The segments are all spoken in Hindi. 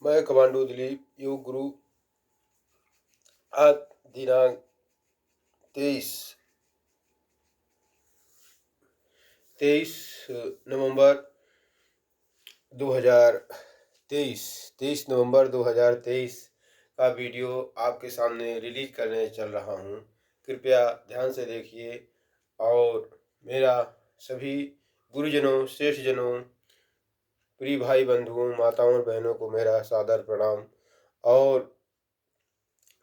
मैं कमांडो दिलीप योग गुरु। आज दिनांक 23 नवंबर 2023 का वीडियो आपके सामने रिलीज करने चल रहा हूँ। कृपया ध्यान से देखिए और मेरा सभी गुरुजनों, श्रेष्ठजनों, प्रिय भाई बंधुओं, माताओं और बहनों को मेरा सादर प्रणाम और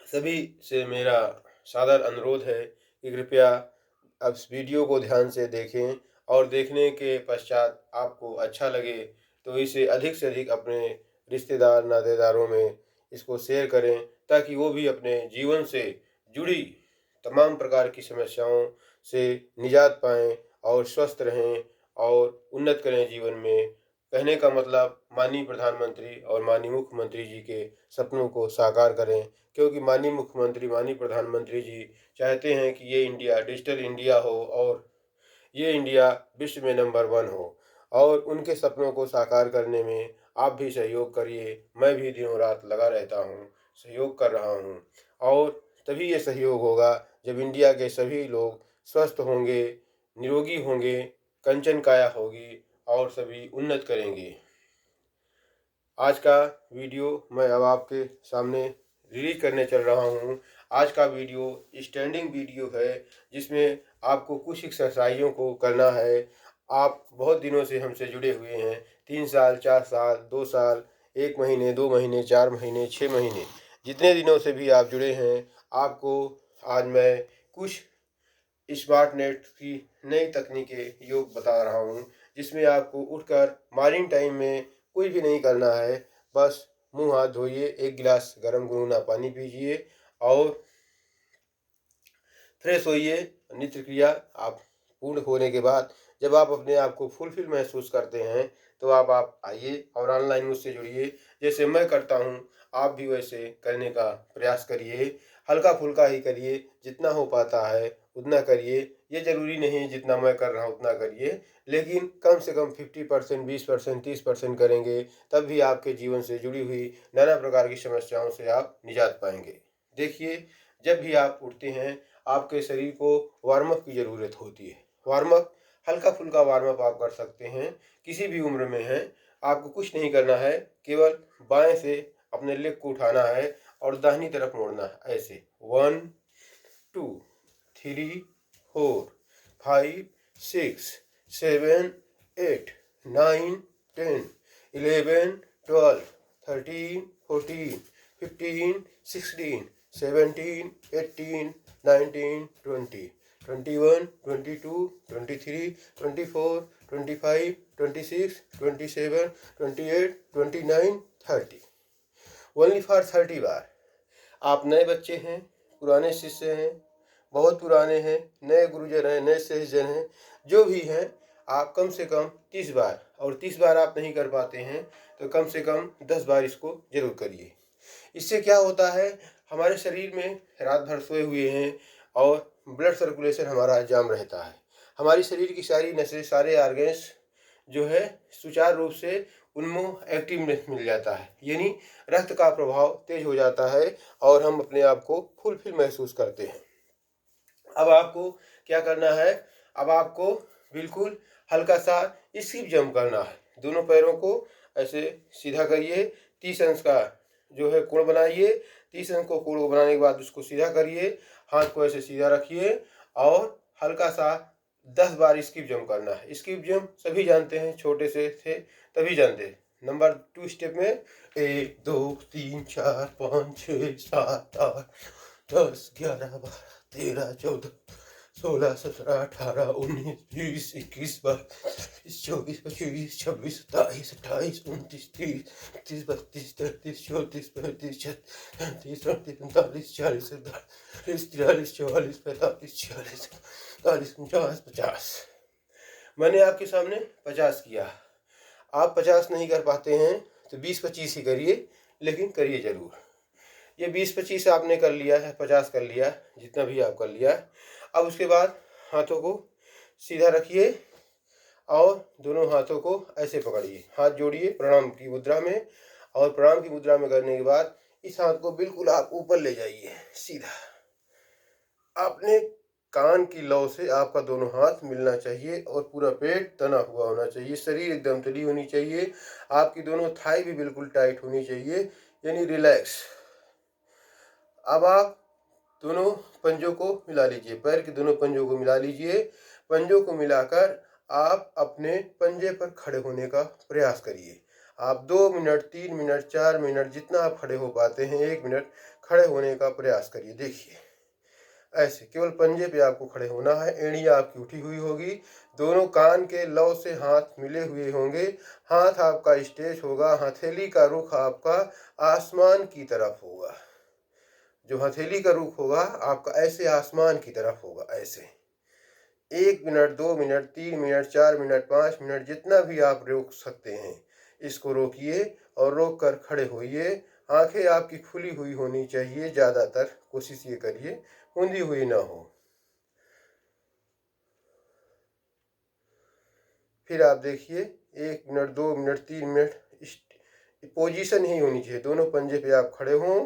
सभी से मेरा सादर अनुरोध है कि कृपया अब इस वीडियो को ध्यान से देखें और देखने के पश्चात आपको अच्छा लगे तो इसे अधिक से अधिक अपने रिश्तेदार, नातेदारों में इसको शेयर करें ताकि वो भी अपने जीवन से जुड़ी तमाम प्रकार की समस्याओं से निजात पाएँ और स्वस्थ रहें और उन्नत करें जीवन में। कहने का मतलब माननीय प्रधानमंत्री और माननीय मुख्यमंत्री जी के सपनों को साकार करें, क्योंकि माननीय मुख्यमंत्री, माननीय प्रधानमंत्री जी चाहते हैं कि ये इंडिया डिजिटल इंडिया हो और ये इंडिया विश्व में नंबर 1 हो और उनके सपनों को साकार करने में आप भी सहयोग करिए। मैं भी दिनों रात लगा रहता हूँ, सहयोग कर रहा हूँ और तभी ये सहयोग होगा जब इंडिया के सभी लोग स्वस्थ होंगे, निरोगी होंगे, कंचन काया होगी और सभी उन्नत करेंगे। आज का वीडियो मैं अब आपके सामने रिलीज करने चल रहा हूँ। आज का वीडियो स्टैंडिंग वीडियो है जिसमें आपको कुछ एक्सरसाइजों को करना है। आप बहुत दिनों से हमसे जुड़े हुए हैं, 3 साल, 4 साल, 2 साल, 1 महीने, 2 महीने, 4 महीने, 6 महीने, जितने दिनों से भी आप जुड़े हैं, आपको आज मैं कुछ स्मार्ट नेट की नई तकनीकें योग बता रहा हूँ, जिसमें आपको उठकर मॉर्निंग टाइम में कुछ भी नहीं करना है। बस मुंह हाथ धोइए, 1 गिलास गर्म गुनगुना पानी पीजिए और फ्रेश होइए। नित्य क्रिया आप पूर्ण होने के बाद जब आप अपने आप को फुलफिल महसूस करते हैं तो आप आइए और ऑनलाइन मुझसे जुड़िए। जैसे मैं करता हूँ आप भी वैसे करने का प्रयास करिए। हल्का फुल्का ही करिए, जितना हो पाता है उतना करिए। ये ज़रूरी नहीं जितना मैं कर रहा हूँ उतना करिए, लेकिन कम से कम 50%, 20%, 30% करेंगे तब भी आपके जीवन से जुड़ी हुई नाना प्रकार की समस्याओं से आप निजात पाएंगे। देखिए, जब भी आप उठते हैं आपके शरीर को वार्म अप की ज़रूरत होती है। वार्म अप, हल्का फुल्का वार्म अप आप कर सकते हैं, किसी भी उम्र में हैं। आपको कुछ नहीं करना है, केवल बाएं से अपने लेग को उठाना है और दाहिनी तरफ मोड़ना है। ऐसे 1 2 3 4 5 6 7 8 9 10 11 12 13 14 15 16 17 18 19 20 21 22 23 24 25 26 27 28 29 30। ओनली फॉर 30 बार। आप नए बच्चे हैं, पुराने शिष्य हैं, बहुत पुराने हैं, नए गुरुजन हैं, नए शिष्यजन हैं, जो भी हैं, आप कम से कम 30 बार, और 30 बार आप नहीं कर पाते हैं तो कम से कम 10 बार इसको जरूर करिए। इससे क्या होता है, हमारे शरीर में रात भर सोए हुए हैं और ब्लड सर्कुलेशन हमारा जाम रहता है। हमारी शरीर की सारी नसें, सारे ऑर्गन्स जो है सुचारू रूप से उन्मुख एक्टिवनेस मिल जाता है, यानी रक्त का प्रभाव तेज हो जाता है और हम अपने आप को फुलफिल महसूस करते हैं। अब आपको क्या करना है, अब आपको बिल्कुल हल्का सा स्किप जंप करना है। दोनों पैरों को ऐसे सीधा करिए, 30 अंश का जो है कोण बनाइए। 30 अंश को कोण बनाने के बाद उसको सीधा करिए, हाथ को ऐसे सीधा रखिए और हल्का सा 10 बार स्किप जंप करना है। स्किप जंप सभी जानते हैं, छोटे से थे तभी जानते हैं। नंबर 2 स्टेप में 1 2 3 4 5 6 7 8 10 11 12 13 14 16 17 18 19 20 21 22 24 25 26 27 28 29 30 31 32 33 34 35 36 37 38 39 40 41 42 43 44 45 46 50। मैंने आपके सामने 50 किया, आप 50 नहीं कर पाते हैं तो 20-25 ही करिए, लेकिन करिए जरूर। ये 20-25 आपने कर लिया है, 50 कर लिया, जितना भी आप कर लिया। अब उसके बाद हाथों को सीधा रखिए और दोनों हाथों को ऐसे पकड़िए, हाथ जोड़िए प्रणाम की मुद्रा में और प्रणाम की मुद्रा में करने के बाद इस हाथ को बिल्कुल आप ऊपर ले जाइए सीधा। अपने कान की लौ से आपका दोनों हाथ मिलना चाहिए और पूरा पेट तना हुआ होना चाहिए, शरीर एकदम तली होनी चाहिए, आपकी दोनों थाई भी बिल्कुल टाइट होनी चाहिए, यानी रिलैक्स। अब आप दोनों पंजों को मिला लीजिए, पैर के दोनों पंजों को मिला लीजिए। पंजों को मिलाकर आप अपने पंजे पर खड़े होने का प्रयास करिए। आप 2 मिनट, 3 मिनट, 4 मिनट, जितना आप खड़े हो पाते हैं, 1 मिनट खड़े होने का प्रयास करिए। देखिए, ऐसे केवल पंजे पे आपको खड़े होना है। एड़ी आपकी उठी हुई होगी, दोनों कान के लौ से हाथ मिले हुए होंगे, हाथ आपका स्ट्रेच होगा, हथेली का रुख आपका आसमान की तरफ होगा। जो हथेली का रुख होगा आपका ऐसे आसमान की तरफ होगा, ऐसे। 1 minute, 2 minute, 3 minute, 4 minute, 5 minute, जितना भी आप रोक सकते हैं, इसको रोकिए और रोक कर खड़े होइए। आंखें आपकी खुली हुई होनी चाहिए, ज़्यादातर कोशिश ये करिए मूंदी हुई ना हो। फिर आप देखिए 1 मिनट, 2 मिनट, 3 मिनट, इस पोजीशन ही होनी चाहिए। दोनों पंजे पे आप खड़े हों,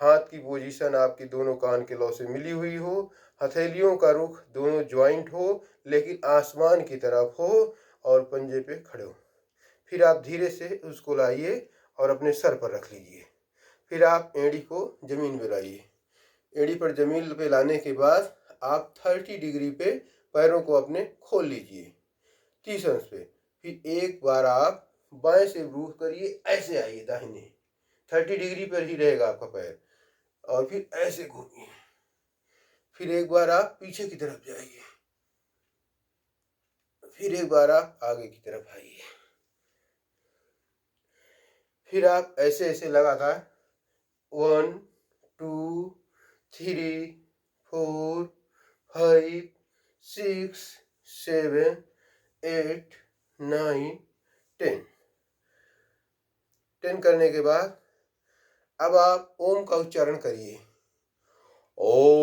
हाथ की पोजीशन आपकी दोनों कान के लौ से मिली हुई हो, हथेलियों का रुख दोनों ज्वाइंट हो लेकिन आसमान की तरफ हो और पंजे पे खड़े हो। फिर आप धीरे से उसको लाइए और अपने सर पर रख लीजिए। फिर आप एड़ी को जमीन पे लाइए। एड़ी पर जमीन पे लाने के बाद आप 30 डिग्री पे पैरों को अपने खोल लीजिए, 30 अंश पे। फिर एक बार आप बाएं से मूव करिए, ऐसे आइए दाहिने, 30 डिग्री पर ही रहेगा आपका पैर, और फिर ऐसे घूमिए। फिर एक बार आप पीछे की तरफ जाइए, फिर एक बार आप आगे की तरफ आइए। फिर आप ऐसे ऐसे लगातार 1 2 3 4 5 6 7 8 9 10 करने के बाद अब आप ओम का उच्चारण करिए। ओम।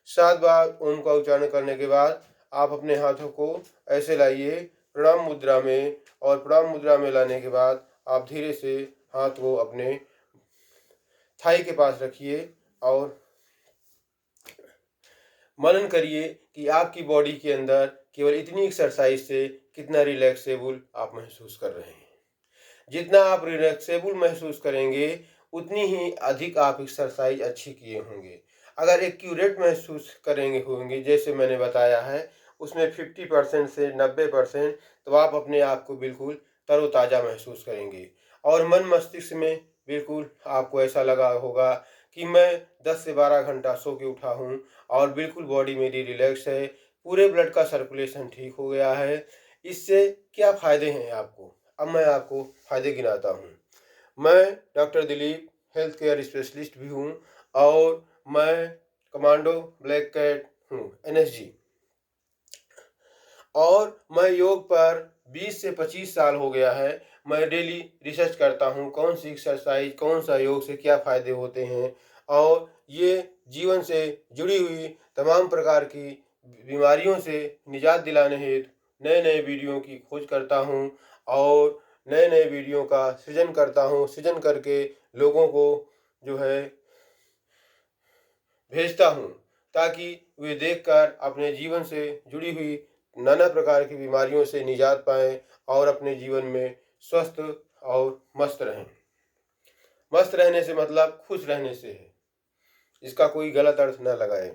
7 बार ओम का उच्चारण करने के बाद आप अपने हाथों को ऐसे लाइए प्रणाम मुद्रा में, और प्रणाम मुद्रा में लाने के बाद आप धीरे से हाथ को अपने थाई के पास रखिए और मनन करिए कि आपकी बॉडी के अंदर केवल इतनी एक्सरसाइज से कितना रिलैक्सेबल आप महसूस कर रहे हैं। जितना आप रिलैक्सेबल महसूस करेंगे उतनी ही अधिक आप एक्सरसाइज अच्छी किए होंगे। अगर एक्यूरेट महसूस करेंगे होंगे जैसे मैंने बताया है, उसमें 50% से 90%, तो आप अपने आप को बिल्कुल तरोताज़ा महसूस करेंगे और मन मस्तिष्क में बिल्कुल आपको ऐसा लगा होगा कि मैं 10 से 12 घंटा सो के उठा हूँ और बिल्कुल बॉडी मेरी रिलैक्स है, पूरे ब्लड का सर्कुलेशन ठीक हो गया है। इससे क्या फ़ायदे हैं आपको? अब मैं आपको फ़ायदे गिनाता हूँ। मैं doctor Dilip health care specialist भी हूँ और मैं कमांडो ब्लैक कैट हूँ, एनएसजी, और मैं योग पर 20 से 25 साल हो गया है। मैं डेली रिसर्च करता हूँ कौन सी एक्सरसाइज, कौन सा योग से क्या फ़ायदे होते हैं, और ये जीवन से जुड़ी हुई तमाम प्रकार की बीमारियों से निजात दिलाने हेतु नए नए वीडियो की खोज करता हूँ और नए नए वीडियो का सृजन करता हूँ। सृजन करके लोगों को जो है भेजता हूँ ताकि वे देखकर अपने जीवन से जुड़ी हुई नाना प्रकार की बीमारियों से निजात पाएं और अपने जीवन में स्वस्थ और मस्त रहें। मस्त रहने से मतलब खुश रहने से है, इसका कोई गलत अर्थ न लगाएं,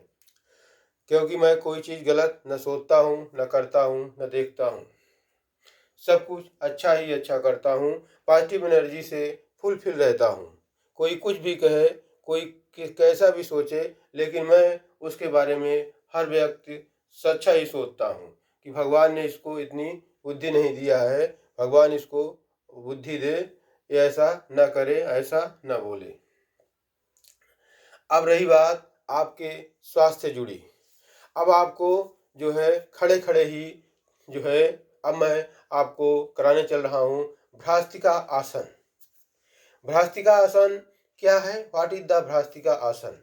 क्योंकि मैं कोई चीज़ गलत न सोचता हूँ, न करता हूँ, न देखता हूँ। सब कुछ अच्छा ही अच्छा करता हूँ, पॉजिटिव एनर्जी से फुलफिल रहता हूँ। कोई कुछ भी कहे, कोई कैसा भी सोचे, लेकिन मैं उसके बारे में हर व्यक्ति अच्छा ही सोचता हूँ कि भगवान ने इसको इतनी बुद्धि नहीं दिया है, भगवान इसको बुद्धि दे, ये ऐसा न करे, ऐसा न बोले। अब रही बात आपके स्वास्थ्य से जुड़ी। अब आपको जो है खड़े खड़े ही जो है, अब मैं आपको कराने चल रहा हूँ भ्रास्तिका आसन। भ्रास्तिका आसन क्या है? व्हाट इज द भ्रास्तिका आसन?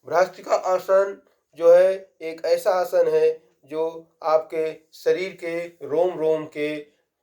भ्रास्तिका आसन जो है एक ऐसा आसन है जो आपके शरीर के रोम रोम के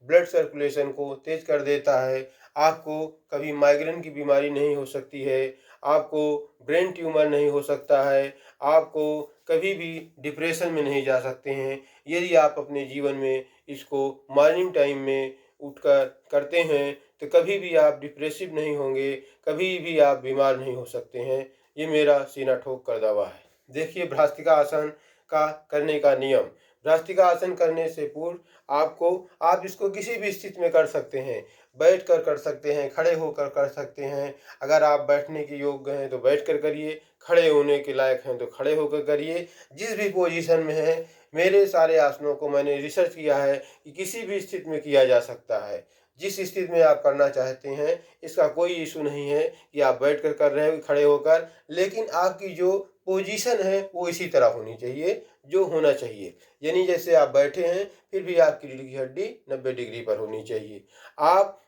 ब्लड सर्कुलेशन को तेज कर देता है। आपको कभी माइग्रेन की बीमारी नहीं हो सकती है, आपको ब्रेन ट्यूमर नहीं हो सकता है, आपको कभी भी डिप्रेशन में नहीं जा सकते हैं। यदि आप अपने जीवन में इसको मॉर्निंग टाइम में उठकर करते हैं तो कभी भी आप डिप्रेसिव नहीं होंगे, कभी भी आप बीमार नहीं हो सकते हैं। ये मेरा सीना ठोक कर दावा है। देखिए भ्रास्तिका आसन का करने का नियम। भ्रास्तिका आसन करने से पूर्व आप इसको किसी भी स्थिति में कर सकते हैं। बैठ कर कर सकते हैं, खड़े होकर कर सकते हैं। अगर आप बैठने के योग्य हैं तो बैठ कर करिए, खड़े होने के लायक हैं तो खड़े होकर करिए। जिस भी पोजीशन में हैं, मेरे सारे आसनों को मैंने रिसर्च किया है कि किसी भी स्थिति में किया जा सकता है। जिस स्थिति में आप करना चाहते हैं इसका कोई इशू नहीं है कि आप बैठ कर रहे हो खड़े होकर, लेकिन आपकी जो पोजीशन है वो इसी तरह होनी चाहिए जो होना चाहिए। यानी जैसे आप बैठे हैं फिर भी आपकी रीढ़ की हड्डी 90 डिग्री पर होनी चाहिए। आप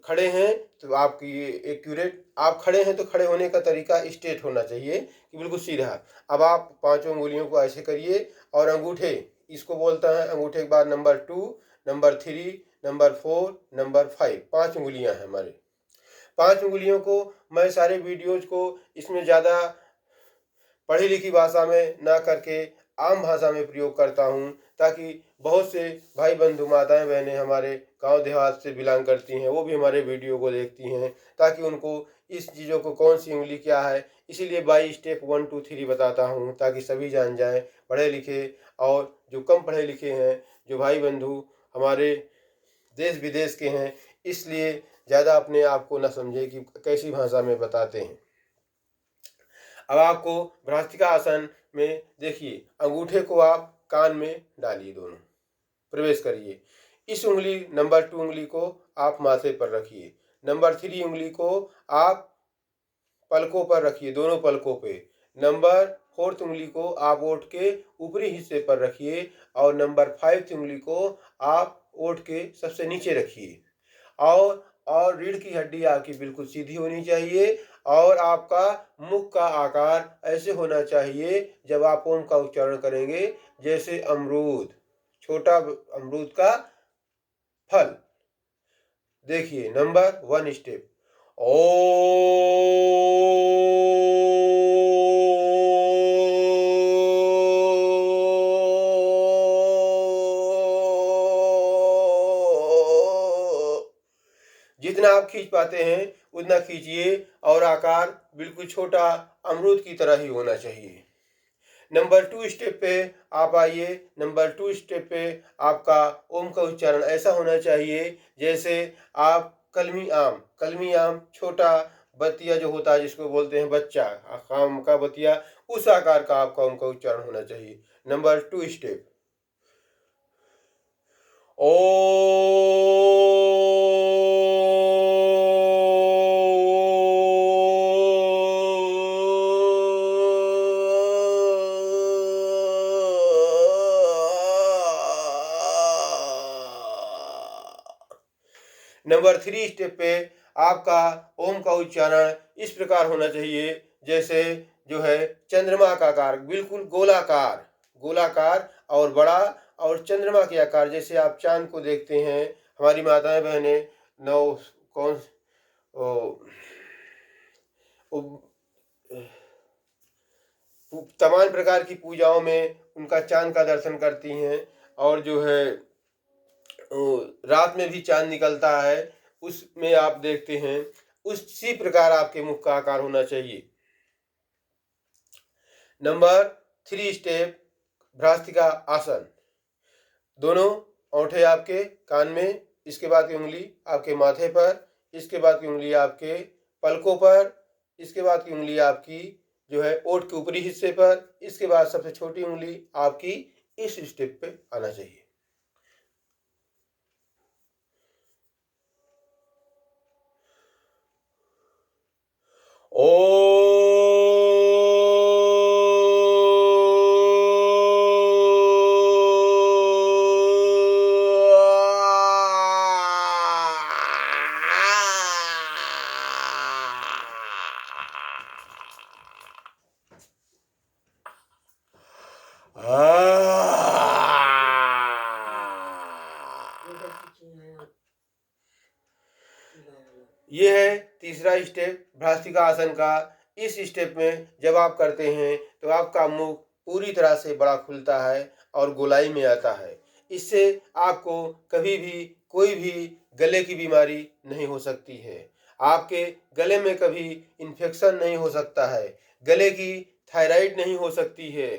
खड़े हैं तो आपकी एक्यूरेट, आप खड़े हैं तो खड़े होने का तरीका स्ट्रेट होना चाहिए कि बिल्कुल सीधा। अब आप पांचों उंगलियों को ऐसे करिए और अंगूठे, इसको बोलता है अंगूठे के बाद नंबर 2, नंबर 3, नंबर 4, नंबर 5, 5 उंगलियां हैं हमारे। 5 उंगलियों को मैं सारे वीडियोज को इसमें ज़्यादा पढ़ी लिखी भाषा में ना करके आम भाषा में प्रयोग करता हूँ, ताकि बहुत से भाई बंधु माताएं बहनें हमारे गांव देहात से बिलोंग करती हैं, वो भी हमारे वीडियो को देखती हैं, ताकि उनको इस चीज़ों को कौन सी उंगली क्या है, इसीलिए बाई स्टेप 1 2 3 बताता हूँ ताकि सभी जान जाएं, पढ़े लिखे और जो कम पढ़े लिखे हैं, जो भाई बंधु हमारे देश विदेश के हैं, इसलिए ज़्यादा अपने आप को न समझे कि कैसी भाषा में बताते हैं। अब आपको भ्रास्तिका आसन में देखिए, अंगूठे को आप कान में डालिए, दोनों प्रवेश करिए। इस उंगली नंबर 2 उंगली को आप माथे पर रखिए, नंबर 3 उंगली को आप पलकों पर रखिए, दोनों पलकों पे। नंबर 4 उंगली को आप ओठ के ऊपरी हिस्से पर रखिए और नंबर 5 उंगली को आप ओठ के सबसे नीचे रखिए। और रीढ़ की हड्डी आपकी बिल्कुल सीधी होनी चाहिए और आपका मुख का आकार ऐसे होना चाहिए जब आप ओम का उच्चारण करेंगे जैसे अमरूद, छोटा अमरूद का फल। देखिए नंबर 1 स्टेप, ओ जितना आप खींच पाते हैं उतना खींचिए और आकार बिल्कुल छोटा अमरूद की तरह ही होना चाहिए। नंबर 2 स्टेप पे आप आइए। नंबर 2 स्टेप पे आपका ओम का उच्चारण ऐसा होना चाहिए जैसे आप कलमी आम छोटा बतिया जो होता है जिसको बोलते हैं बच्चा, आम का बतिया, उस आकार का आपका ओम का उच्चारण होना चाहिए। नंबर 2 स्टेप, ओ नंबर 3 स्टेप पे आपका ओम का उच्चारण इस प्रकार होना चाहिए जैसे जो है चंद्रमा का आकार, बिल्कुल गोलाकार, गोलाकार और बड़ा और चंद्रमा के आकार, जैसे आप चांद को देखते हैं। हमारी माताएं बहनें नौ कौन तमाम प्रकार की पूजाओं में उनका चांद का दर्शन करती हैं और जो है रात में भी चांद निकलता है, उसमें आप देखते हैं। उसी प्रकार आपके मुख का आकार होना चाहिए। नंबर 3 स्टेप भ्रास्तिका आसन, दोनों औंठे आपके कान में, इसके बाद की उंगली आपके माथे पर, इसके बाद की उंगली आपके पलकों पर, इसके बाद की उंगली आपकी जो है ओंठ के ऊपरी हिस्से पर, इसके बाद सबसे छोटी उंगली आपकी इस स्टेप पे आना चाहिए। ये है तीसरा स्टेप भ्रासिका आसन का। इस स्टेप में जब आप करते हैं तो आपका मुख पूरी तरह से बड़ा खुलता है और गोलाई में आता है। इससे आपको कभी भी कोई भी गले की बीमारी नहीं हो सकती है। आपके गले में कभी इन्फेक्शन नहीं हो सकता है। गले की थायराइड नहीं हो सकती है।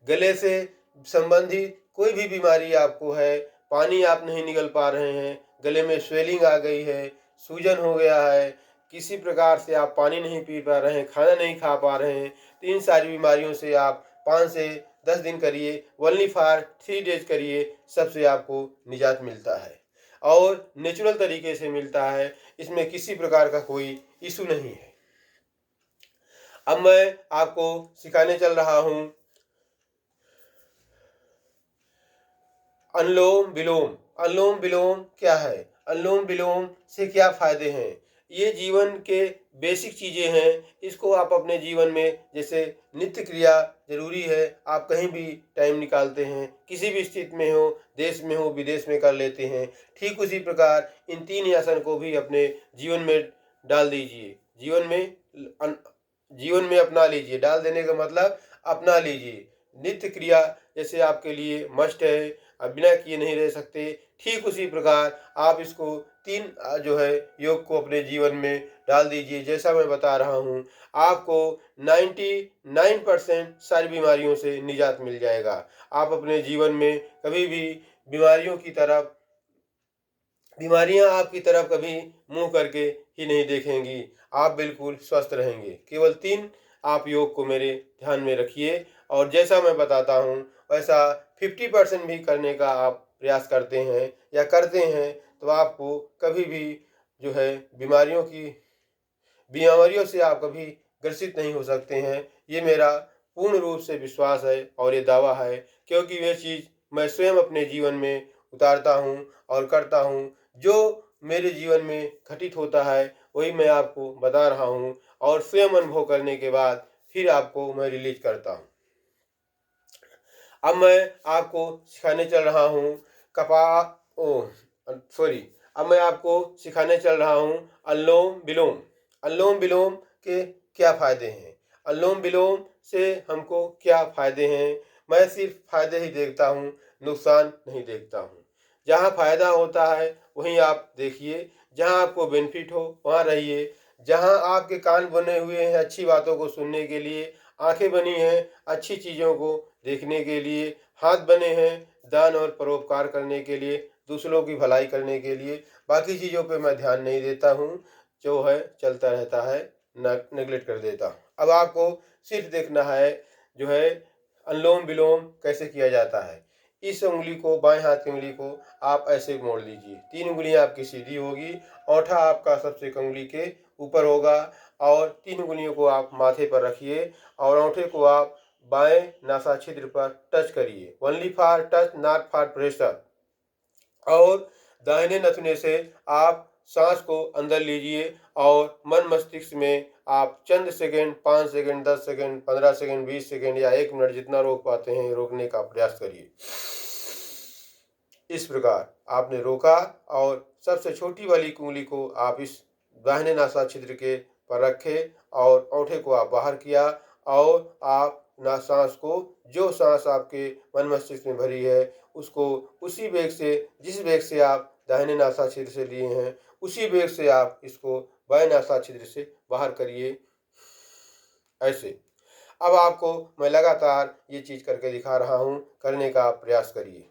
गले से संबंधित कोई भी बीमारी आपको है, पानी आप नहीं निगल पा रहे हैं, गले में स्वेलिंग आ गई है, सूजन हो गया है, किसी प्रकार से आप पानी नहीं पी पा रहे हैं, खाना नहीं खा पा रहे हैं, तो इन सारी बीमारियों से आप 5 से 10 दिन करिए, ओनली फॉर 3 डेज करिए, सबसे आपको निजात मिलता है और नेचुरल तरीके से मिलता है। इसमें किसी प्रकार का कोई इशू नहीं है। अब मैं आपको सिखाने चल रहा हूँ अनुलोम विलोम। अनुलोम विलोम क्या है? अनुलोम विलोम से क्या फायदे हैं? ये जीवन के बेसिक चीजें हैं। इसको आप अपने जीवन में जैसे नित्य क्रिया जरूरी है। आप कहीं भी टाइम निकालते हैं, किसी भी स्थिति में हो, देश में हो, विदेश में कर लेते हैं। ठीक उसी प्रकार इन 3 आसन को भी अपने जीवन में डाल दीजिए। जीवन में अपना लीजिए। डाल देने का मतलब अपना लीजिए। नित्य क्रिया जैसे आपके लिए मस्ट है, आप बिना किए नहीं रह सकते, ठीक उसी प्रकार आप इसको 3 जो है योग को अपने जीवन में डाल दीजिए। जैसा मैं बता रहा हूँ, आपको 99% सारी बीमारियों से निजात मिल जाएगा। आप अपने जीवन में कभी भी बीमारियां आपकी तरफ कभी मुंह करके ही नहीं देखेंगी। आप बिल्कुल स्वस्थ रहेंगे। केवल 3 आप योग को मेरे ध्यान में रखिए और जैसा मैं बताता हूँ वैसा 50% भी करने का आप प्रयास करते हैं या करते हैं तो आपको कभी भी जो है बीमारियों से आप कभी ग्रसित नहीं हो सकते हैं। ये मेरा पूर्ण रूप से विश्वास है और ये दावा है, क्योंकि वे चीज़ मैं स्वयं अपने जीवन में उतारता हूँ और करता हूँ। जो मेरे जीवन में घटित होता है वही मैं आपको बता रहा हूँ और स्वयं अनुभव करने के बाद फिर आपको मैं रिलीज करता हूँ। अब मैं आपको सिखाने चल रहा हूँ कपा ओ सॉरी अब मैं आपको सिखाने चल रहा हूँ अनुलोम विलोम। अनुलोम विलोम के क्या फायदे हैं? अनुलोम विलोम से हमको क्या फायदे हैं? मैं सिर्फ फायदे ही देखता हूँ, नुकसान नहीं देखता हूँ। जहाँ फायदा होता है वहीं आप देखिए, जहाँ आपको बेनिफिट हो वहाँ रहिए। जहाँ आपके कान बने हुए हैं अच्छी बातों को सुनने के लिए, आंखें बनी हैं अच्छी चीज़ों को देखने के लिए, हाथ बने हैं दान और परोपकार करने के लिए, दूसरों की भलाई करने के लिए, बाकी चीज़ों पे मैं ध्यान नहीं देता हूँ। जो है चलता रहता है, नेगलेक्ट कर देता हूँ। अब आपको सिर्फ देखना है जो है अनुलोम विलोम कैसे किया जाता है। इस उंगली को, बाएं हाथ की उंगली को आप ऐसे मोड़ लीजिए। 3 उंगलियां आपकी सीधी होगी, औंठा आपका सबसे एक उंगली के ऊपर होगा और 3 उंगलियों को आप माथे पर रखिए और औंठे को आप बाएं नासा छिद्र पर टच करिए। Only for touch, not for pressure. और दाहिने नथुने से आप सांस को अंदर लीजिए और मन मस्तिष्क में आप चंद second, 5 second, 10 second, 15 second, 20 second या 1 मिनट जितना रोक पाते हैं रोकने का प्रयास करिए। इस प्रकार आपने रोका और सबसे छोटी वाली उंगली को आप इस दाहिने नासा छिद्र के पर रखे और औंठे को आप बाहर किया और आप ना सांस को, जो सांस आपके मन मस्तिष्क में भरी है उसको उसी वेग से, जिस वेग से आप दाहिने नासा छिद्र से लिए हैं उसी वेग से आप इसको बाएं नासा छिद्र से बाहर करिए। ऐसे अब आपको मैं लगातार ये चीज करके दिखा रहा हूँ, करने का आप प्रयास करिए।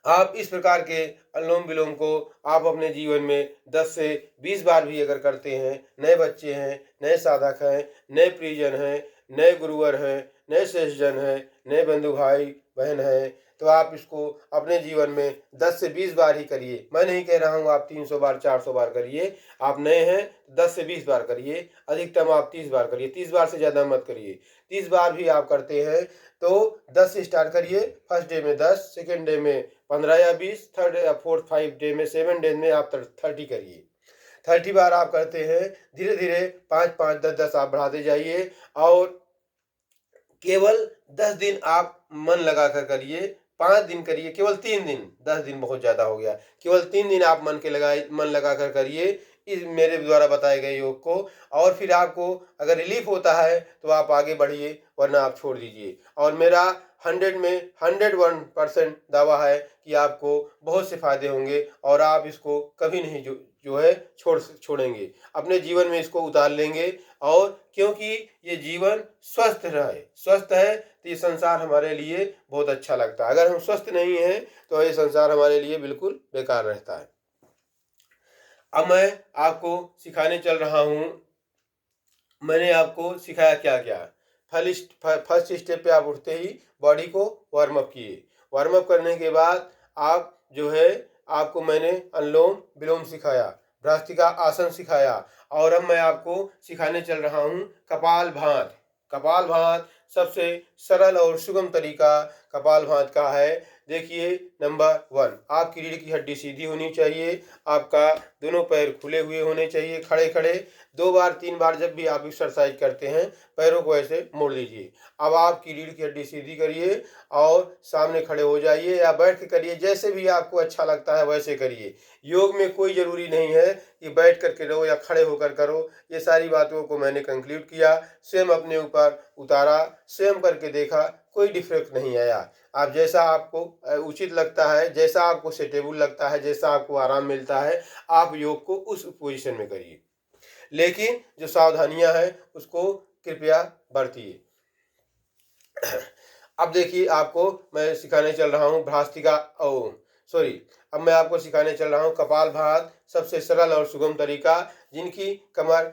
आप इस प्रकार के अनुलोम विलोम को आप अपने जीवन में 10 से 20 बार भी अगर करते हैं, नए बच्चे हैं, नए साधक हैं, नए प्रियजन हैं, नए गुरुवर हैं, नए श्रेष्ठजन हैं, नए बंधु भाई बहन हैं, तो आप इसको अपने जीवन में 10 से 20 बार ही करिए। मैं नहीं कह रहा हूँ आप 300 बार 400 बार करिए। आप नए हैं 10 से 20 बार करिए, अधिकतम आप 30 बार करिए। 30 बार से ज़्यादा मत करिए। 30 बार भी आप करते हैं तो 10 से स्टार्ट करिए। फर्स्ट डे में 10, सेकेंड डे में 15 या 20, थर्ड या फोर्थ 5 डे में 7 डे में आप 30 करिए। 30 बार आप करते हैं, धीरे धीरे 5-5, 10-10 आप बढ़ाते जाइए और केवल 10 दिन आप मन लगाकर करिए। 5 दिन करिए, केवल 3 दिन, 10 दिन बहुत ज़्यादा हो गया। केवल 3 दिन आप मन लगाकर करिए इस मेरे द्वारा बताए गए योग को, और फिर आपको अगर रिलीफ होता है तो आप आगे बढ़िए, वरना आप छोड़ दीजिए। और मेरा 100 में 101% दावा है कि आपको बहुत से फायदे होंगे और आप इसको कभी नहीं जो है छोड़ेंगे। अपने जीवन में इसको उतार लेंगे, और क्योंकि ये जीवन स्वस्थ रहे, स्वस्थ है तो ये संसार हमारे लिए बहुत अच्छा लगता है। अगर हम स्वस्थ नहीं हैं तो ये संसार हमारे लिए बिल्कुल बेकार रहता है। अब मैं आपको सिखाने चल रहा हूँ, मैंने आपको सिखाया क्या क्या। फर्स्ट स्टेप पे आप उठते ही बॉडी को वार्म अप किए। वार्म अप करने के बाद आप जो है, आपको मैंने अनुलोम विलोम सिखाया, भ्रास्तिका आसन सिखाया, और अब मैं आपको सिखाने चल रहा हूँ कपालभाति। कपालभाति सबसे सरल और सुगम तरीका कपालभाति का है। देखिए, नंबर 1, आपकी रीढ़ की हड्डी सीधी होनी चाहिए, आपका दोनों पैर खुले हुए होने चाहिए, खड़े खड़े। 2 बार 3 बार जब भी आप एक्सरसाइज करते हैं, पैरों को ऐसे मोड़ लीजिए। अब आपकी रीढ़ की हड्डी सीधी करिए और सामने खड़े हो जाइए या बैठ के करिए, जैसे भी आपको अच्छा लगता है वैसे करिए। योग में कोई ज़रूरी नहीं है कि बैठ कर के रहो या खड़े होकर करो। ये सारी बातों को मैंने कंक्लूड किया, स्वयं अपने ऊपर उतारा, स्वयं करके देखा, कोई डिफरेंस नहीं आया। आप जैसा आपको उचित लगता है, जैसा आपको सेटेबल लगता है, जैसा आपको आराम मिलता है, आप योग को उस पोजीशन में करिए। लेकिन जो सावधानियां हैं उसको कृपया बरतिए। अब देखिए, आपको मैं सिखाने चल रहा हूँ भ्रास्तिका अब मैं आपको सिखाने चल रहा हूँ कपालभाति, सबसे सरल और सुगम तरीका। जिनकी कमर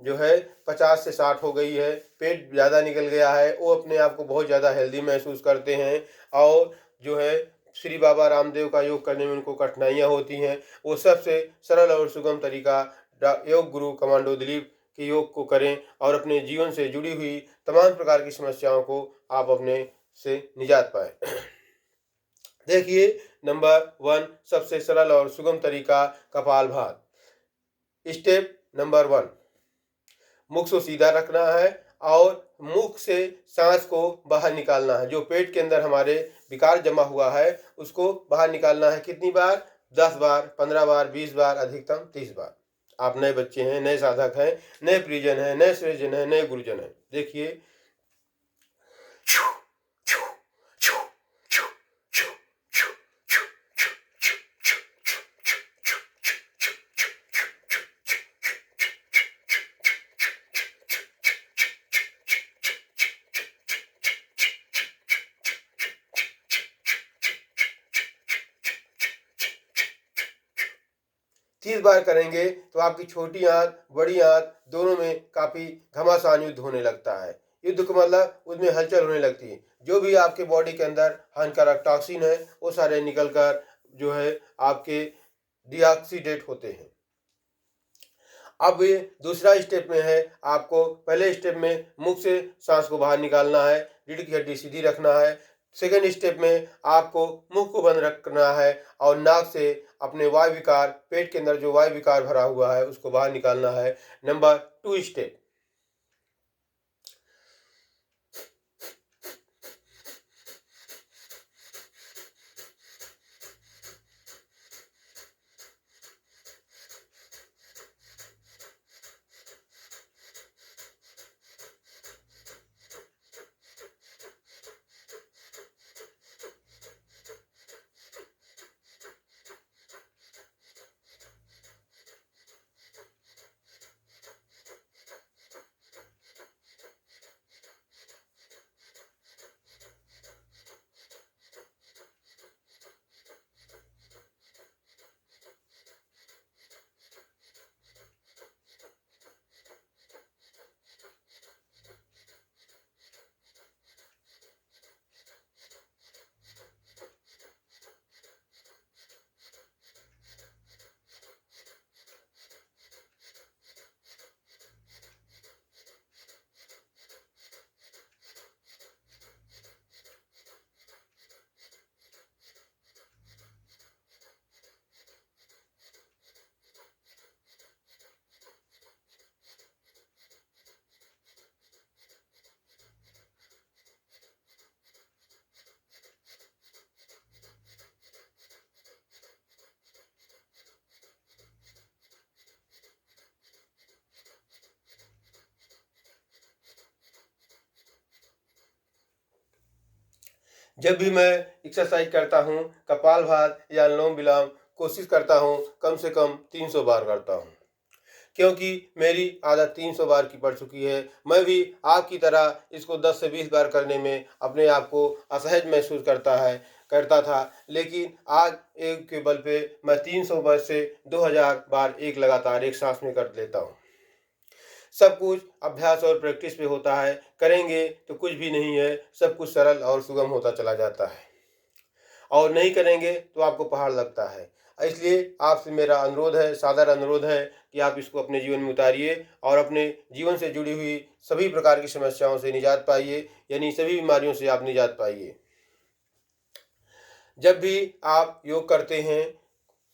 जो है 50 से 60 हो गई है, पेट ज़्यादा निकल गया है, वो अपने आप को बहुत ज़्यादा हेल्दी महसूस करते हैं, और जो है श्री बाबा रामदेव का योग करने में उनको कठिनाइयाँ होती हैं, वो सबसे सरल और सुगम तरीका योग गुरु कमांडो दिलीप के योग को करें, और अपने जीवन से जुड़ी हुई तमाम प्रकार की समस्याओं को आप अपने से निजात पाए। देखिए, नंबर 1, सबसे सरल और सुगम तरीका कपालभाति। स्टेप नंबर 1, मुख को सीधा रखना है और मुख से सांस को बाहर निकालना है। जो पेट के अंदर हमारे विकार जमा हुआ है उसको बाहर निकालना है। कितनी बार? 10 बार, 15 बार, 20 बार, अधिकतम 30 बार। आप नए बच्चे हैं, नए साधक हैं, नए प्रियजन हैं, नए श्रेष्ठजन हैं, नए गुरुजन हैं। देखिए, तीस बार करेंगे तो आपकी छोटी आंत बड़ी आंत दोनों में काफी घमासान युद्ध होने लगता है। युद्ध का मतलब उसमें हलचल होने लगती है। जो भी आपके बॉडी के अंदर हानिकारक टॉक्सिन है वो सारे निकल कर जो है आपके डिऑक्सीडेट होते हैं। अब ये दूसरा स्टेप में है, आपको पहले स्टेप में मुख से सांस को बाहर निकालना है, रीढ़ की हड्डी सीधी रखना है। सेकेंड स्टेप में आपको मुंह को बंद रखना है और नाक से अपने वायु विकार, पेट के अंदर जो वायु विकार भरा हुआ है उसको बाहर निकालना है। नंबर 2 स्टेप, जब भी मैं एक्सरसाइज करता हूँ, कपालभाति या अनुलोम विलोम कोशिश करता हूँ कम से कम 300 बार करता हूँ, क्योंकि मेरी आदत 300 बार की पड़ चुकी है। मैं भी आपकी तरह इसको 10 से 20 बार करने में अपने आप को असहज महसूस करता था, लेकिन आज एक के बल पे मैं 300 बार से 2000 बार एक लगातार एक सांस में कर लेता हूँ। सब कुछ अभ्यास और प्रैक्टिस पे होता है, करेंगे तो कुछ भी नहीं है, सब कुछ सरल और सुगम होता चला जाता है, और नहीं करेंगे तो आपको पहाड़ लगता है। इसलिए आपसे मेरा अनुरोध है, सादर अनुरोध है कि आप इसको अपने जीवन में उतारिए और अपने जीवन से जुड़ी हुई सभी प्रकार की समस्याओं से निजात पाइए, यानी सभी बीमारियों से आप निजात पाइए। जब भी आप योग करते हैं,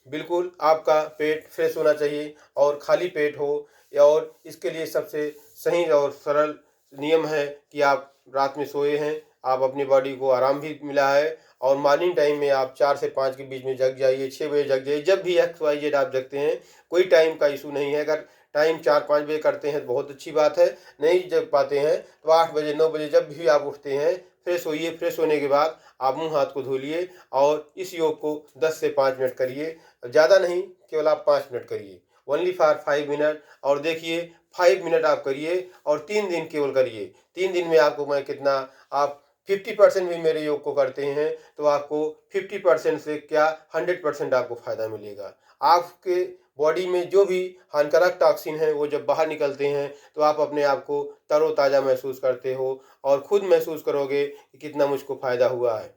बिल्कुल आपका पेट फ्रेश होना चाहिए और खाली पेट हो, और इसके लिए सबसे सही और सरल नियम है कि आप रात में सोए हैं, आप अपनी बॉडी को आराम भी मिला है, और मॉर्निंग टाइम में आप 4 से 5 के बीच में जग जाइए, 6 बजे जग जाइए। जब भी एक्स वाई जेड आप जगते हैं, कोई टाइम का इशू नहीं है। अगर टाइम 4-5 बजे करते हैं तो बहुत अच्छी बात है, नहीं जग पाते हैं तो 8 बजे 9 बजे जब भी आप उठते हैं फ्रेश होइए। फ्रेश होने के बाद आप मुंह हाथ को धो लिए और इस योग को 10 से 5 मिनट करिए, ज़्यादा नहीं, केवल आप 5 मिनट करिए, ओनली फॉर 5 मिनट। और देखिए 5 मिनट आप करिए और 3 दिन केवल करिए। 3 दिन में आपको मैं कितना, आप 50% भी मेरे योग को करते हैं तो आपको 50% से क्या 100% आपको फ़ायदा मिलेगा। आपके बॉडी में जो भी हानिकारक टॉक्सिन है वो जब बाहर निकलते हैं तो आप अपने आप को तरोताज़ा महसूस करते हो और खुद महसूस करोगे कि कितना मुझको फ़ायदा हुआ है।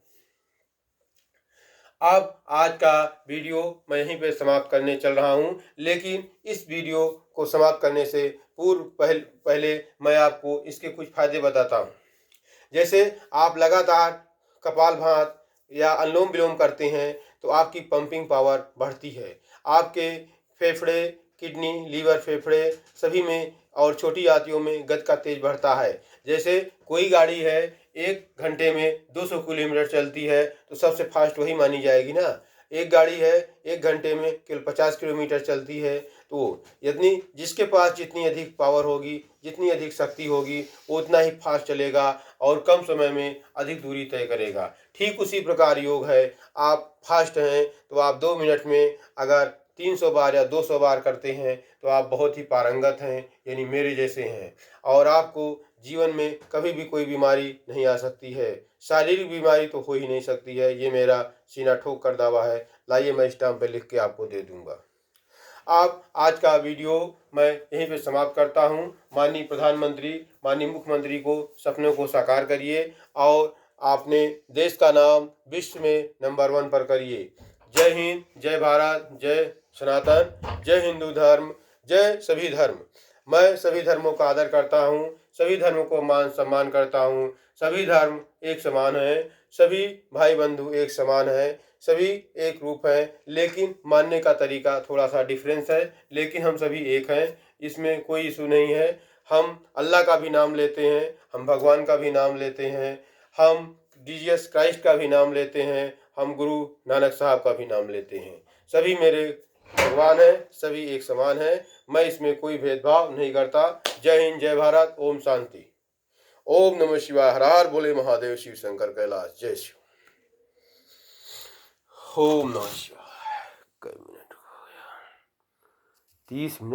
अब आज का वीडियो मैं यहीं पे समाप्त करने चल रहा हूँ, लेकिन इस वीडियो को समाप्त करने से पहले मैं आपको इसके कुछ फ़ायदे बताता हूँ। जैसे आप लगातार कपालभाति या अनुलोम विलोम करते हैं तो आपकी पंपिंग पावर बढ़ती है। आपके फेफड़े, किडनी, लीवर, फेफड़े सभी में और छोटी आंतियों में गति का तेज बढ़ता है। जैसे कोई गाड़ी है 1 घंटे में 200 किलोमीटर चलती है तो सबसे फास्ट वही मानी जाएगी ना। एक गाड़ी है 1 घंटे में केवल 50 किलोमीटर चलती है, तो यदि जिसके पास जितनी अधिक पावर होगी, जितनी अधिक शक्ति होगी, वो उतना ही फास्ट चलेगा और कम समय में अधिक दूरी तय करेगा। ठीक उसी प्रकार योग है, आप फास्ट हैं तो आप 2 मिनट में अगर 300 बार या 200 बार करते हैं तो आप बहुत ही पारंगत हैं, यानी मेरे जैसे हैं, और आपको जीवन में कभी भी कोई बीमारी नहीं आ सकती है। शारीरिक बीमारी तो हो ही नहीं सकती है, ये मेरा सीना ठोक कर दावा है। लाइए मैं स्टाम्प पे लिख के आपको दे दूंगा। आप आज का वीडियो मैं यहीं पे समाप्त करता हूं। माननीय प्रधानमंत्री, माननीय मुख्यमंत्री को सपनों को साकार करिए और आपने देश का नाम विश्व में नंबर 1 पर करिए। जय हिंद, जय भारत, जय सनातन, जय हिंदू धर्म, जय सभी धर्म। मैं सभी धर्मों का आदर करता हूँ, सभी धर्मों को मान सम्मान करता हूँ। सभी धर्म एक समान है, सभी भाई बंधु एक समान है, सभी एक रूप हैं, लेकिन मानने का तरीका थोड़ा सा डिफरेंस है, लेकिन हम सभी एक हैं, इसमें कोई इशू नहीं है। हम अल्लाह का भी नाम लेते हैं, हम भगवान का भी नाम लेते हैं, हम जीसस क्राइस्ट का भी नाम लेते हैं, हम गुरु नानक साहब का भी नाम लेते हैं। सभी मेरे भगवान हैं, सभी एक समान हैं, मैं इसमें कोई भेदभाव नहीं करता। जय हिंद, जय भारत, ओम शांति। ओम नमः शिवाय। हर हर भोले महादेव, शिव शंकर कैलाश। जय शिव। ओम नमः शिवाय। कई मिनट हो गया? 30 मिनट।